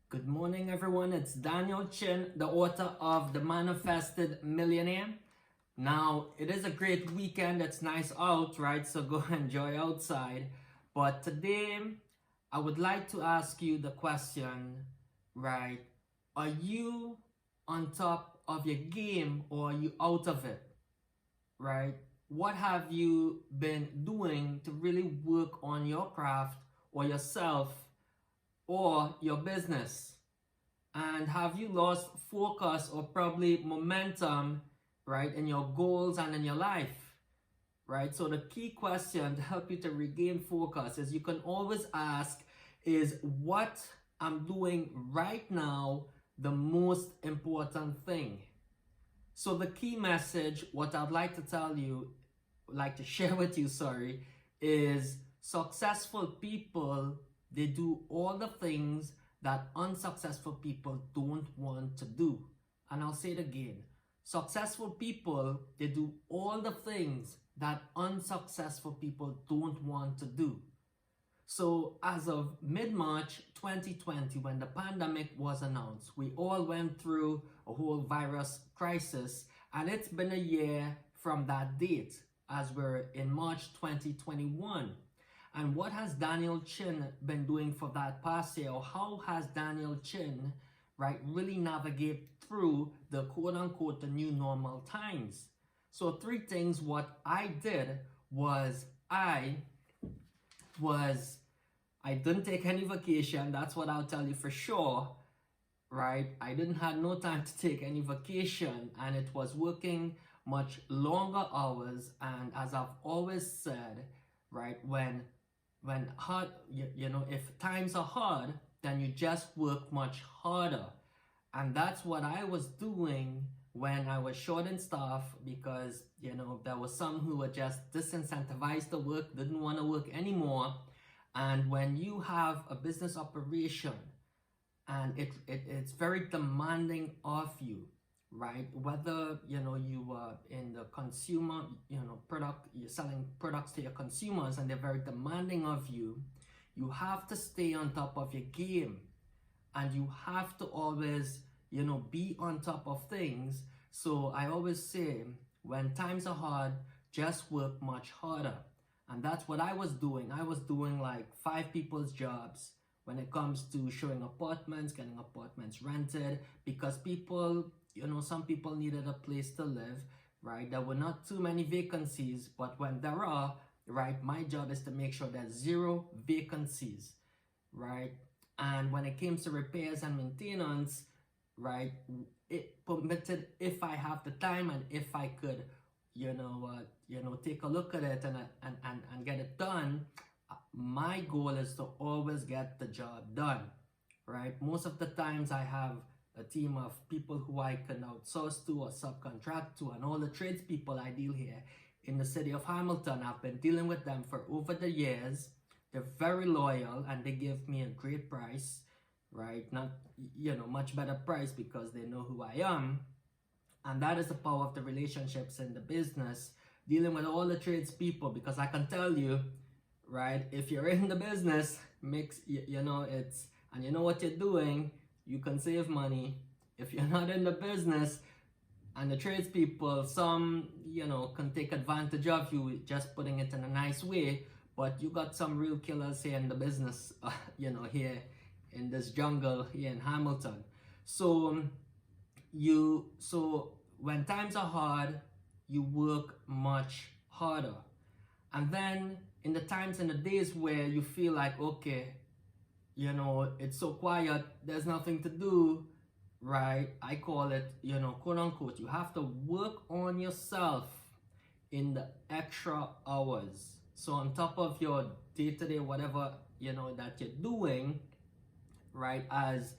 Good morning, everyone. It's Daniel Chin, the author of The Manifested Millionaire. Now, it is a great weekend. It's nice out, right? So go enjoy outside. But today, I would like to ask you the question, right? Are you on top of your game or are you out of it, right? What have you been doing to really work on your craft or yourself or your business? And have you lost focus or probably momentum, right, in your goals and in your life, right? So the key question to help you to regain focus is you can always ask is what I'm doing right now the most important thing? So the key message, what I'd like to tell you, like to share with you, is successful people, they do all the things that unsuccessful people don't want to do. And I'll say it again. Successful people, they do all the things that unsuccessful people don't want to do. So as of mid-March 2020, when the pandemic was announced, we all went through a whole virus crisis, and it's been a year from that date as we're in March 2021. And what has Daniel Chin been doing for that past year? Or how has Daniel Chin, right, really navigate through the quote-unquote the new normal times? So three things. What I did was I didn't take any vacation. That's what I'll tell you for sure, right? I didn't have no time to take any vacation, and it was working much longer hours. And as I've always said, right, when hard, if times are hard, then you just work much harder. And that's what I was doing when I was short in staff, because there was some who were just disincentivized to work, didn't want to work anymore. And when you have a business operation and it's very demanding of you, right? Whether you are in the consumer product, you're selling products to your consumers and they're very demanding of you, you have to stay on top of your game, and you have to always be on top of things. So I always say, when times are hard, just work much harder. And that's what I was doing. I was doing like 5 people's jobs when it comes to showing apartments, getting apartments rented, because people, some people needed a place to live, right? There were not too many vacancies, but when there are, right, my job is to make sure there's 0 vacancies, right? And when it came to repairs and maintenance, right, it permitted, if I have the time and if I could, take a look at it and get it done. My goal is to always get the job done, right? Most of the times I have a team of people who I can outsource to or subcontract to, and all the tradespeople I deal here in the city of Hamilton, I've been dealing with them for over the years. They're very loyal and they give me a great price, right? Not, much better price because they know who I am. And that is the power of the relationships in the business, dealing with all the tradespeople, because I can tell you, right, if you're in the business, it's, and you know what you're doing, you can save money. If you're not in the business, and the tradespeople, some, can take advantage of you, just putting it in a nice way, but you got some real killers here in the business, here in this jungle here in Hamilton. So when times are hard, you work much harder. And then in the times and the days where you feel like, okay, it's so quiet, there's nothing to do, right? I call it, quote unquote, you have to work on yourself in the extra hours. So on top of your day-to-day, whatever, that you're doing, right? As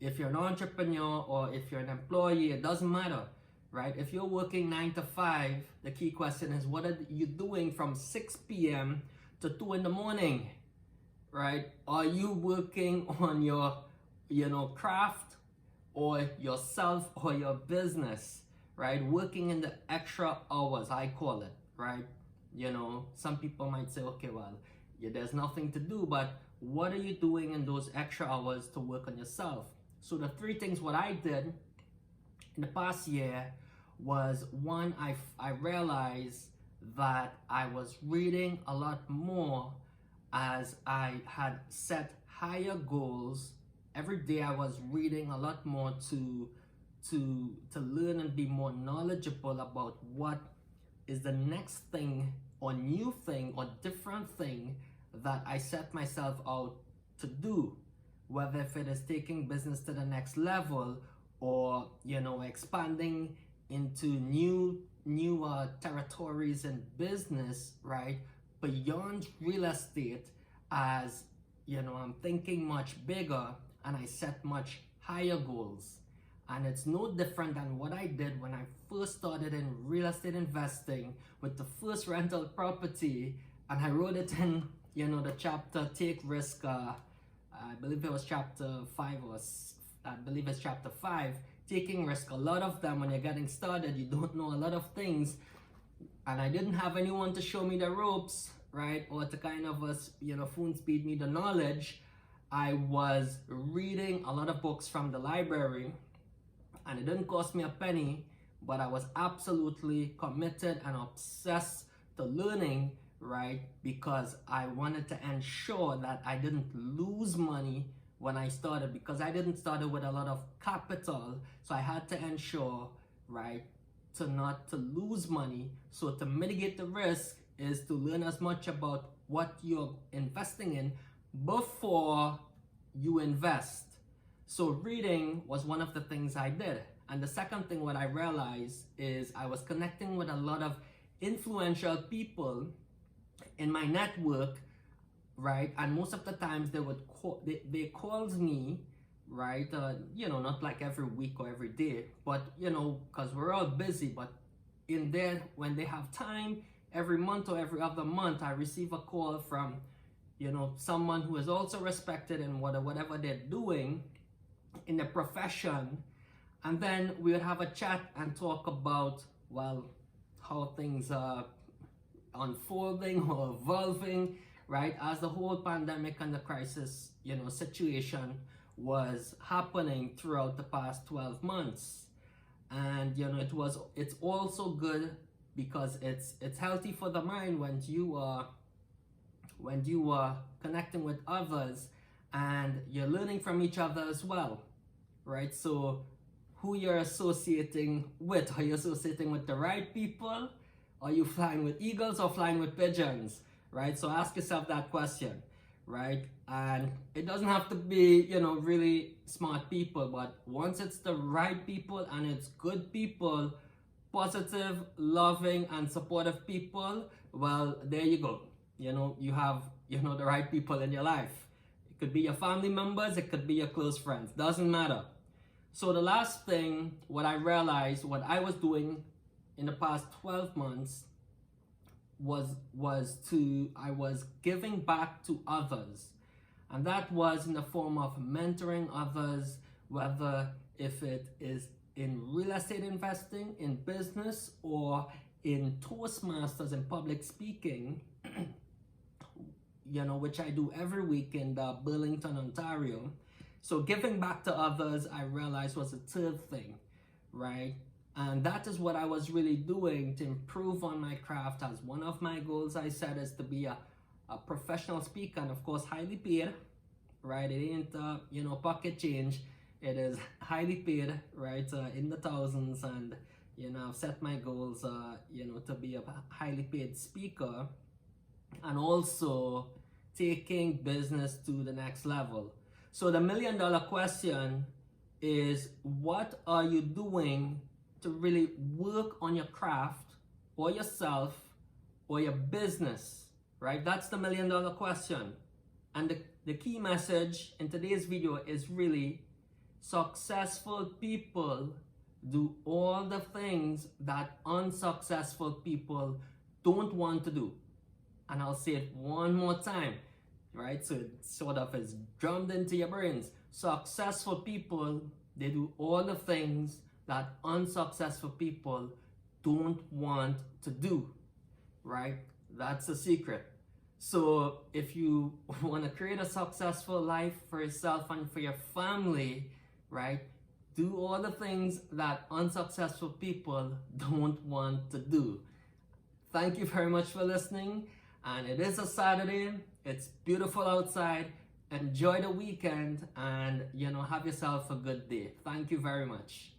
if you're an entrepreneur or if you're an employee, it doesn't matter, right? If you're working 9 to 5, the key question is, what are you doing from 6 p.m. to 2 in the morning, right? Are you working on your, craft or yourself or your business, right? Working in the extra hours, I call it, right? Some people might say, okay, well, there's nothing to do, but what are you doing in those extra hours to work on yourself? So the three things what I did in the past year was, one, I realized that I was reading a lot more as I had set higher goals. Every day I was reading a lot more to learn and be more knowledgeable about what is the next thing or new thing or different thing that I set myself out to do, whether if it is taking business to the next level or expanding into new territories in business, right? Beyond real estate, as I'm thinking much bigger and I set much higher goals. And it's no different than what I did when I first started in real estate investing with the first rental property. And I wrote it in, the chapter Take Risk. I believe it was chapter 5 or I believe it's chapter 5. Taking risk. A lot of them, when you're getting started, you don't know a lot of things. And I didn't have anyone to show me the ropes, right? Or to kind of, phone speed me the knowledge. I was reading a lot of books from the library. And it didn't cost me a penny, but I was absolutely committed and obsessed to learning, right? Because I wanted to ensure that I didn't lose money when I started, because I didn't start with a lot of capital. So I had to ensure, right, to not to lose money. So to mitigate the risk is to learn as much about what you're investing in before you invest. So reading was one of the things I did. And the second thing what I realized is I was connecting with a lot of influential people in my network, right? And most of the times they would they called me, right? Not like every week or every day, but because we're all busy. But in there, when they have time, every month or every other month, I receive a call from, someone who is also respected in whatever they're doing in the profession. And then we would have a chat and talk about, well, how things are unfolding or evolving, right? As the whole pandemic and the crisis, situation was happening throughout the past 12 months. And, it's also good because it's healthy for the mind when you are connecting with others and you're learning from each other as well, right? So who you're associating with, are you associating with the right people? Are you flying with eagles or flying with pigeons, right? So ask yourself that question, right? And it doesn't have to be, really smart people, but once it's the right people and it's good people, positive, loving, and supportive people, well, there you go. You have, the right people in your life. It could be your family members, it could be your close friends, doesn't matter. So the last thing, what I realized, what I was doing in the past 12 months was I was giving back to others. And that was in the form of mentoring others, whether if it is in real estate investing, in business, or in Toastmasters and public speaking, which I do every week in Burlington, Ontario. So giving back to others, I realized, was a third thing, right? And that is what I was really doing to improve on my craft. As one of my goals I set is to be a professional speaker, and of course highly paid, right? It ain't pocket change. It is highly paid, right? In the thousands. And I've set my goals to be a highly paid speaker, and also taking business to the next level. So the $1 million question is, what are you doing to really work on your craft or yourself or your business, right? That's the $1 million question. And the key message in today's video is really, successful people do all the things that unsuccessful people don't want to do. And I'll say it one more time, right? So it sort of is drummed into your brains. Successful people, they do all the things that unsuccessful people don't want to do, right? That's the secret. So if you want to create a successful life for yourself and for your family, right, do all the things that unsuccessful people don't want to do. Thank you very much for listening. And it is a Saturday. It's beautiful outside. Enjoy the weekend and have yourself a good day. Thank you very much.